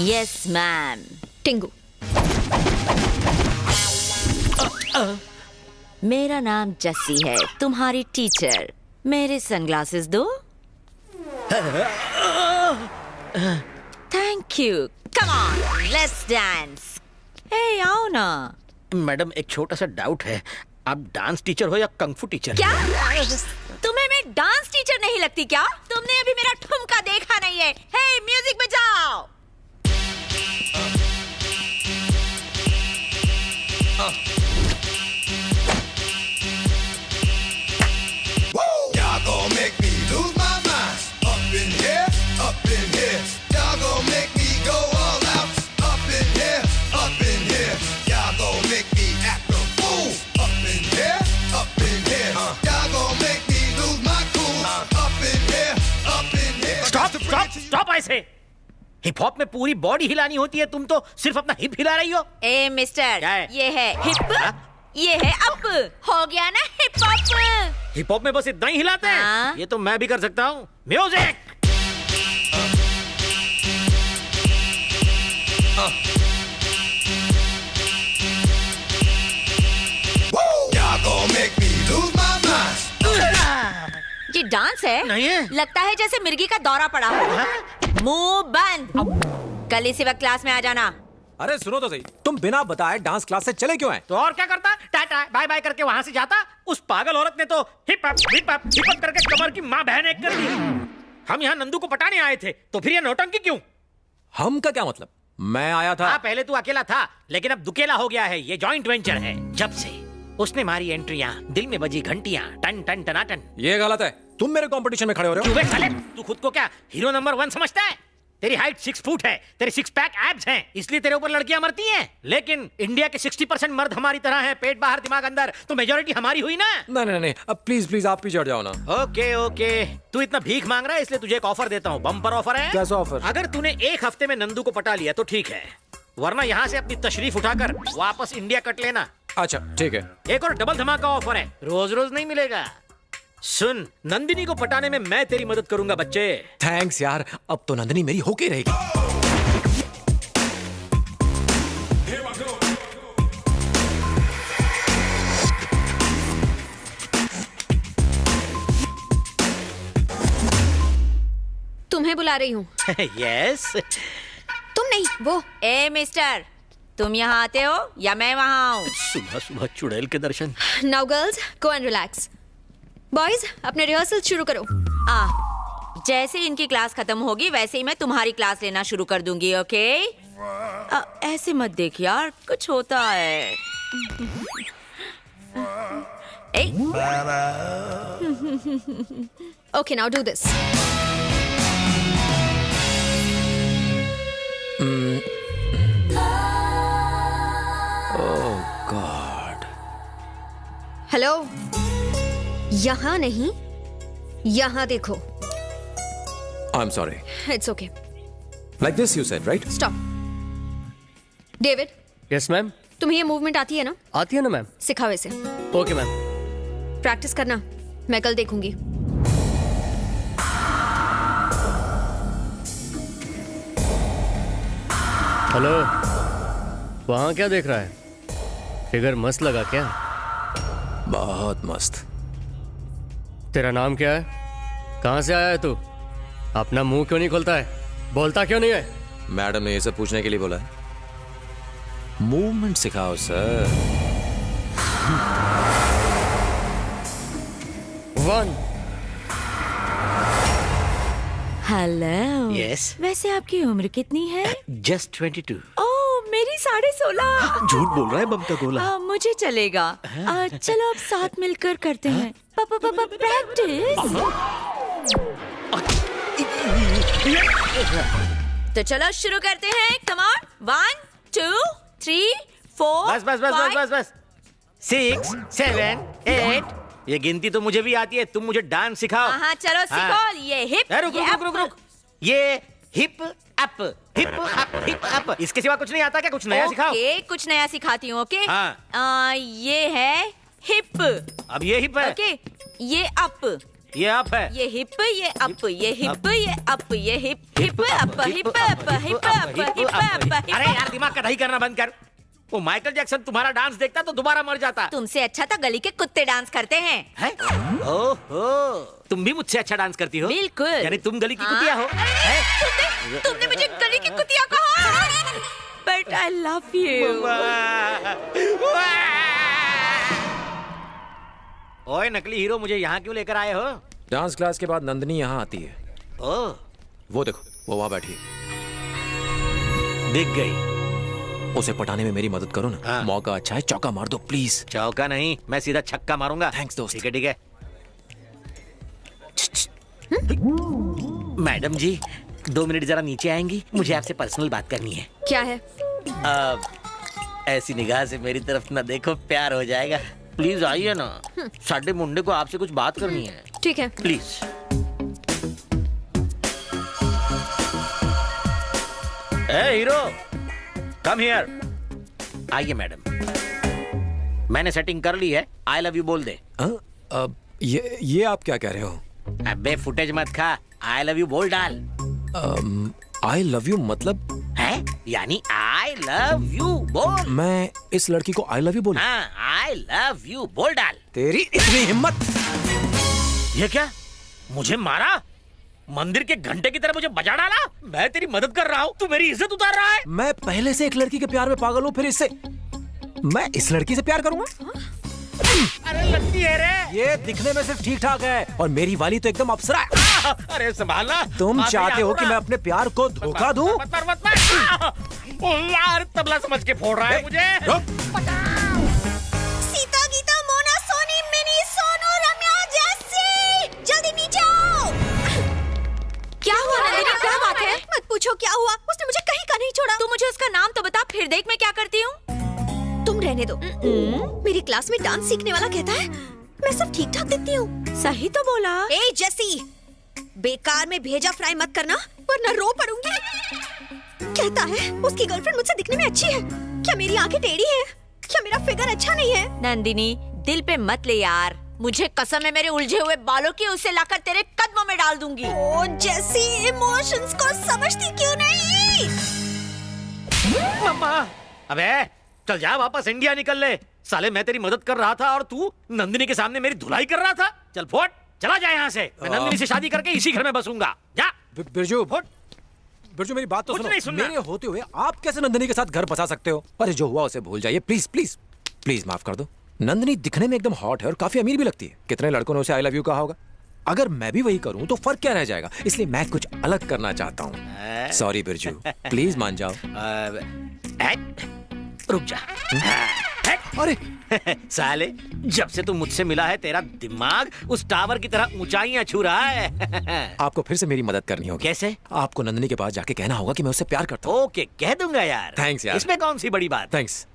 Yes ma'am. Tingu. मेरा नाम जस्सी है, तुम्हारी टीचर। मेरे सनग्लासेस दो। Thank you. Come on let's dance. Hey आओ ना। मैडम एक छोटा सा डाउट है, आप डांस टीचर हो या कंगफू टीचर? क्या तुम्हें मैं डांस टीचर नहीं लगती क्या? तुमने अभी मेरा ठुमका देखा नहीं है। हे म्यूजिक बजाओ। Y'all gon' make me lose my mind. Up in here, up in here. Y'all gon' make me go all out. Up in here, up in here. Y'all gon' make me act a fool. Up in here, up in here. Y'all gon' make me lose my cool. Up in here, up in here. Stop stop stop! ऐसे hip hop में पूरी body हिलानी होती है, तुम तो सिर्फ अपना hip हिला रही हो। ए मिस्टर, क्या है? ये है हिप, ये है अप। हो गया ना हिप हॉप। हिप हॉप में बस इतना ही हिलाते हैं? हाँ। ये तो मैं भी कर सकता हूँ। Music! Y'all gon' make me lose my mind. ये डांस है? नहीं है। लगता है जैसे मिर्गी का दौरा पड़ा हो। मुंह बंद। कल इसी वक्त क्लास में आ जाना। अरे सुनो तो सही, तुम बिना बताए डांस क्लास से चले क्यों आए? तो और क्या करता? टाटा बाय बाय करके वहां से जाता। उस पागल औरत ने तो hip hop hip hop hip hop करके कमर की माँ बहन एक कर दी। हम यहाँ नंदू को पटाने आए थे, तो फिर ये नौटंकी क्यों? हम का क्या मतलब? मैं आया था। हाँ, पहले तू अकेला था, लेकिन अब दुकेला हो गया है। ये जॉइंट वेंचर है। जब से उसने मारी एंट्रियां, दिल में बजी घंटियां, टन टन टनाटन। ये गलत है, तुम मेरे कंपटीशन में खड़े हो रहे हो। क्यों बे साले? तू खुद को क्या हीरो नंबर 1 समझता है? तेरी हाइट 6 फुट है, तेरे 6 पैक एब्स हैं, इसलिए तेरे ऊपर लड़कियां मरती हैं। लेकिन इंडिया के 60% मर्द हमारी तरह हैं, पेट बाहर दिमाग अंदर, तो मेजोरिटी हमारी हुई ना। नहीं, अब प्लीज प्लीज आप पीछे हट जाओ ना। ओके ओके, तू इतना भीख मांग रहा है, इसलिए तुझे एक ऑफर देता हूँ। बम्पर ऑफर है। कैसा ऑफर? अगर तूने एक हफ्ते में नंदू को पटा लिया तो ठीक है, वरना यहाँ से अपनी तशरीफ उठाकर वापस इंडिया कट लेना। अच्छा ठीक है। एक और डबल धमाका ऑफर है, रोज रोज नहीं मिलेगा। सुन, नंदिनी को पटाने में मैं तेरी मदद करूंगा बच्चे। थैंक्स यार, अब तो नंदिनी मेरी होके रहेगी। तुम्हें बुला रही हूँ। यस। तुम नहीं, वो। ए मिस्टर, तुम यहाँ आते हो या मैं वहाँ आऊँ? सुबह सुबह चुड़ैल के दर्शन। Now girls go and relax. Boys अपने रिहर्सल शुरू करो। जैसे इनकी क्लास खत्म होगी वैसे ही मैं तुम्हारी क्लास लेना शुरू कर दूंगी। ओके? ऐसे मत देख यार, कुछ होता है। Okay now do this. Oh God. Hello, यहाँ नहीं, यहाँ देखो। I am sorry. It's okay. Like this you said, right? Stop. David, yes ma'am. तुम्हें ये मूवमेंट आती है ना? आती है ना मैम। सिखाओ इसे। Okay ma'am. प्रैक्टिस करना, मैं कल देखूंगी। हेलो, वहाँ क्या देख रहा है? फिगर मस्त लगा क्या? बहुत मस्त। तेरा नाम क्या है? कहाँ से आया है तू? अपना मुंह क्यों नहीं खोलता है? बोलता क्यों नहीं है? मैडम ने ये सब पूछने के लिए बोला है। मूवमेंट सिखाओ सर। 1। हेलो। यस। वैसे आपकी उम्र कितनी है? जस्ट 22। ओह, मेरी 16.5। झूठ बोल रहा है बम का गोला। मुझे चलेगा। चलो अब साथ मिलकर करते हैं प्रैक्टिस। तो चलो शुरू करते हैं। Come on. 1 2 3 4 बस बस बस बस बस बस। 6 7 8 ये गिनती तो मुझे भी आती है, तुम मुझे डांस सिखाओ। हाँ चलो सीखो। ये हिप, रुक ये रुक रुक रुक रुक। ये hip up, hip up, hip up. इसके सिवा कुछ नहीं आता क्या? कुछ नया सिखाओ। ओके, कुछ नया सिखाती हूँ। ओके हाँ। ये है हिप। अब ये हिप है। ओके, ये अप, ये अप है। ये हिप, ये अप, ये हिप, ये अप, ये hip, hip up, hip up, hip up, hip up. अरे यार दिमाग का दही करना बंद कर। वो माइकल जैक्सन तुम्हारा डांस देखता तो दोबारा मर जाता। तुमसे अच्छा तो गली के कुत्ते डांस करते हैं। है? ओहो, तुम भी मुझसे अच्छा डांस करती हो? बिल्कुल। यानी तुम गली की कुतिया हो? अरे, तुमने मुझे गली की कुतिया कहा। But I love you. ओए नकली हीरो, मुझे यहाँ क्यों लेकर आए हो? डांस क्लास के बाद नंदिनी यहाँ आती है। ओह, वो देखो, वो वहाँ बैठी है। दिख गई। उसे पटाने में मेरी मदद करो ना। हाँ। मौका अच्छा है, चौका मार दो प्लीज। चौका नहीं, मैं सीधा छक्का मारूंगा। थैंक्स दोस्त। ठीक है ठीक है। मैडम जी 2 मिनट जरा नीचे आएंगी, मुझे आपसे पर्सनल बात करनी है। क्या है? ऐसी निगाह से मेरी तरफ ना देखो, प्यार हो जाएगा। प्लीज आइए ना, साडे मुंडे को आपसे कुछ बात करनी है। ठीक है। Please. A hero, come here. आइए मैडम, मैंने सेटिंग कर ली है। आई लव यू बोल दे। ये आप क्या कह रहे हो? अबे फुटेज मत खा, आई लव यू बोल डाल। आई लव यू मतलब? है यानी आई लव यू बोल। मैं इस लड़की को आई लव यू बोलूं? हाँ, आई लव यू बोल डाल। तेरी इतनी हिम्मत! ये क्या, मुझे मारा? मंदिर के घंटे की तरह मुझे बजा डाला? मैं तेरी मदद कर रहा हूँ, तू मेरी इज्जत उतार रहा है। मैं पहले से एक लड़की के प्यार में पागल हूँ, फिर इससे मैं इस लड़की से प्यार करूंगा? अरे लगती है रे। ये दिखने में सिर्फ ठीक ठाक है और मेरी वाली तो एकदम अप्सरा है। अरे संभालना। तुम आते चाहते हो यार, कि मैं अपने प्यार को धोखा दूं? मत ओ यार, तबला समझ के फोड़ रहा है मुझे। सीता, गीता, मोना, सोनी, मिनी, सोनू, रम्या, जैसी, जल्दी नीचे आओ। क्या हुआ नंदिनी, क्या बात है? मत पूछो क्या हुआ, उसने मुझे कहीं का नहीं छोड़ा। तू मुझे उसका नाम तो बता, फिर देख मैं क्या करती हूँ। तुम रहने दो। मेरी क्लास में डांस सीखने वाला कहता है मैं सब ठीक ठाक दिखती हूँ। सही तो बोला। ए जैसी, बेकार में भेजा फ्राई मत करना वरना रो पड़ूंगी। कहता है उसकी गर्लफ्रेंड मुझसे दिखने में अच्छी है। क्या मेरी आंखें टेढ़ी हैं? क्या मेरा फिगर अच्छा नहीं है? नंदिनी दिल पे मत ले यार, मुझे कसम है मेरे उलझे हुए बालों की, उसे लाकर तेरे कदमों में डाल दूंगी। ओ जैसी, इमोशंस को समझती क्यों नहीं? मम्मा, अबे चल जा, वापस इंडिया निकल ले। साले मैं तेरी मदद कर रहा था और तू नंदिनी के सामने मेरी धुलाई कर रहा था। चल फोट, चला जा यहाँ से। मैं नंदिनी से शादी करके इसी घर में बसूंगा। जा बिरजू, फोट। बिरजू मेरी बात तो कुछ सुनो। नहीं सुनना। मेरे होते हुए आप कैसे नंदिनी के साथ घर बसा सकते हो? अरे जो हुआ उसे भूल जाइए प्लीज प्लीज प्लीज, माफ कर दो। नंदिनी दिखने में एकदम हॉट है और काफी अमीर भी लगती है। कितने लड़कों ने उसे आई लव यू कहा होगा। अगर मैं भी वही करूं तो फर्क क्या रह जाएगा? इसलिए मैं कुछ अलग करना चाहता हूँ। सॉरी बिरजू, प्लीज मान जाओ। रुक जा। अरे साले, जब से तू मुझसे मिला है तेरा दिमाग उस टावर की तरह ऊंचाइयां छू रहा है। आपको फिर से मेरी मदद करनी होगी। कैसे? आपको नंदिनी के पास जाके कहना होगा कि मैं उससे प्यार करता हूँ। ओके, कह दूंगा यार। Thanks यार। इसमें कौन सी बड़ी बात? थैंक्स।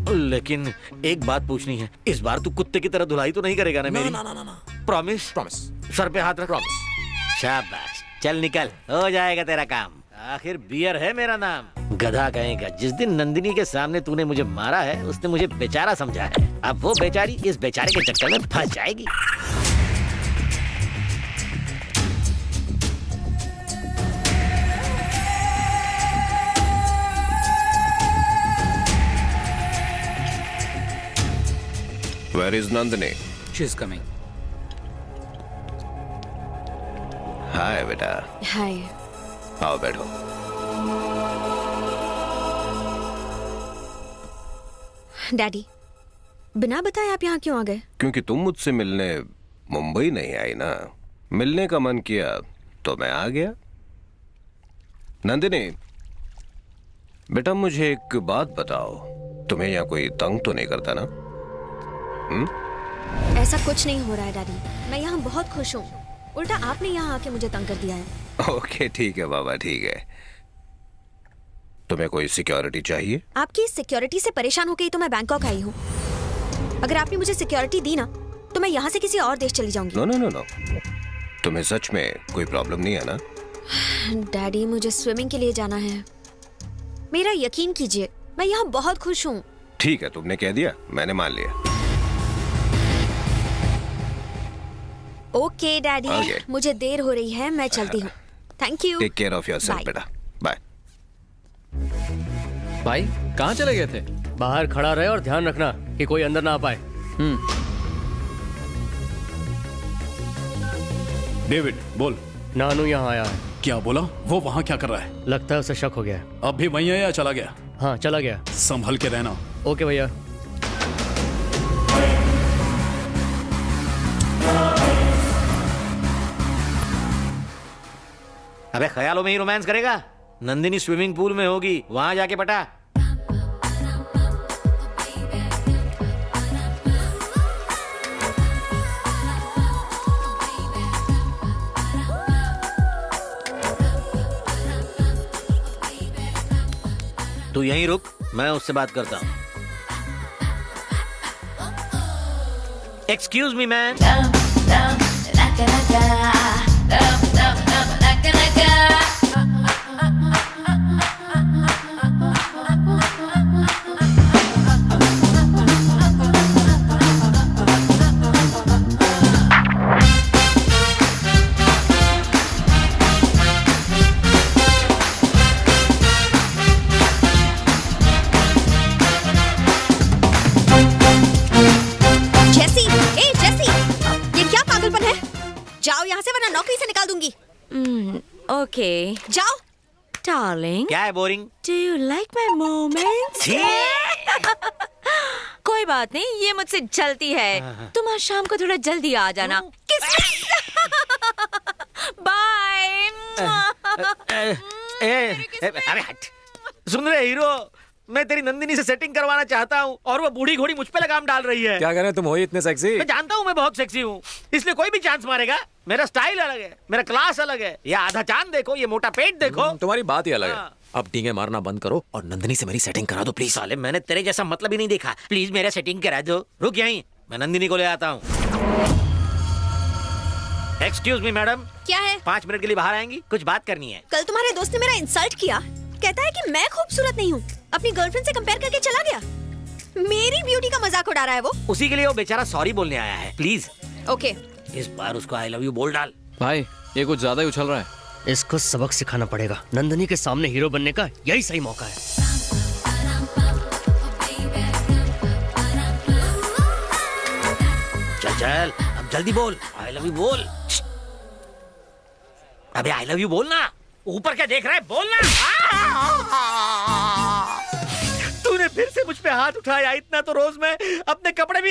लेकिन एक बात पूछनी है, इस बार तू कुत्ते की तरह धुलाई तो नहीं करेगा ना मेरी? ना। प्रॉमिस? प्रॉमिस। सर पे हाथ रख। प्रॉमिस। शाबाश, चल निकल, हो जाएगा तेरा काम। आखिर बियर है मेरा नाम। गधा कहेगा, जिस दिन नंदिनी के सामने तूने मुझे मारा है उसने मुझे बेचारा समझा है। अब वो बेचारी इस बेचारे के चक्कर में फंस जाएगी। Where is Nandini? She's coming. हाय बेटा, हाय। आओ बैठो। डैडी, बिना बताए आप यहाँ क्यों आ गए? क्योंकि तुम मुझसे मिलने मुंबई नहीं आई ना। मिलने का मन किया तो मैं आ गया। नंदिनी बेटा, मुझे एक बात बताओ, तुम्हें यहाँ कोई तंग तो नहीं करता ना? ऐसा कुछ नहीं हो रहा है डैडी, मैं यहाँ बहुत खुश हूँ। उल्टा आपने यहाँ आके मुझे तंग कर दिया है। ओके ठीक है बाबा, ठीक है। तुम्हें कोई सिक्योरिटी चाहिए? आपकी सिक्योरिटी से परेशान होकर ही तो मैं बैंकॉक आई हूँ। अगर आपने मुझे सिक्योरिटी दी ना तो मैं यहाँ से किसी और देश चली जाऊंगी। नो नो नो नो, तुम्हें सच में कोई प्रॉब्लम नहीं है ना? डैडी, मुझे स्विमिंग के लिए जाना है। मेरा यकीन कीजिए, मैं यहाँ बहुत खुश हूँ। ठीक है, तुमने कह दिया, मैंने मान लिया। Okay daddy, Okay. मुझे देर हो रही है, मैं चलती हूँ। Thank you. Take care of yourself Bye. बेटा, बाय। भाई कहाँ चले गए थे? बाहर खड़ा रहे और ध्यान रखना कि कोई अंदर ना आ पाए। डेविड बोल, नानू यहाँ आया है। क्या बोला? वो वहाँ क्या कर रहा है? लगता है उसे शक हो गया है। अब भी वहीं है या चला गया? हाँ, चला गया। संभल के रहना। ओके भैया। अबे ख्यालों में ही रोमांस करेगा? नंदिनी स्विमिंग पूल में होगी, वहां जाके पटा। तू यहीं रुक, मैं उससे बात करता हूँ। Excuse me man. जेसी, ए जेसी, ये क्या पागलपन है? जाओ यहाँ से वरना नौकरी से निकाल दूंगी। ओके जाओ। डार्लिंग, क्या है boring? Do you like my moments? कोई बात नहीं, ये मुझसे चलती है। तुम आज शाम को थोड़ा जल्दी आ जाना। बाय। अरे हट। सुन रहे हीरो, मैं तेरी नंदिनी से सेटिंग करवाना चाहता हूँ और वो बूढ़ी घोड़ी मुझ पे लगाम डाल रही है। क्या करें, तुम हो ही इतने सेक्सी। मैं जानता हूँ मैं बहुत सेक्सी हूँ, इसलिए कोई भी चांस मारेगा। मेरा स्टाइल अलग है, मेरा क्लास अलग है। ये आधा चांद देखो, ये मोटा पेट देखो। तुम्हारी बात ही अलग है। हाँ। अब डींगे मारना बंद करो और नंदिनी से मेरी सेटिंग करा दो प्लीज। साले, मैंने तेरे जैसा मतलब ही नहीं देखा। प्लीज मेरा सेटिंग करा दो। रुक यहीं, मैं नंदिनी को ले आता हूँ। एक्सक्यूज मी मैडम, क्या है? 5 मिनट के लिए बाहर आएंगी? कुछ बात करनी है। कल तुम्हारे दोस्त ने मेरा इंसल्ट किया, कहता है कि मैं खूबसूरत नहीं हूँ, अपनी गर्लफ्रेंड से कंपेयर करके चला गया। मेरी ब्यूटी का मजाक उड़ा रहा है वो। उसी के लिए वो बेचारा सॉरी बोलने आया है। Please okay. इस बार उसको आई लव यू बोल डाल। भाई ये कुछ ज्यादा ही उछल रहा है। इसको सबक सिखाना पड़ेगा। नंदनी के सामने हीरो बनने का यही सही मौका है। चल चल, अब जल्दी बोल, आई लव यू बोल। अबे आई लव यू बोलना। ऊपर क्या देख रहा है, बोलना। तूने फिर से मुझ पे हाथ उठाया। इतना तो रोज मैं अपने कपड़े भी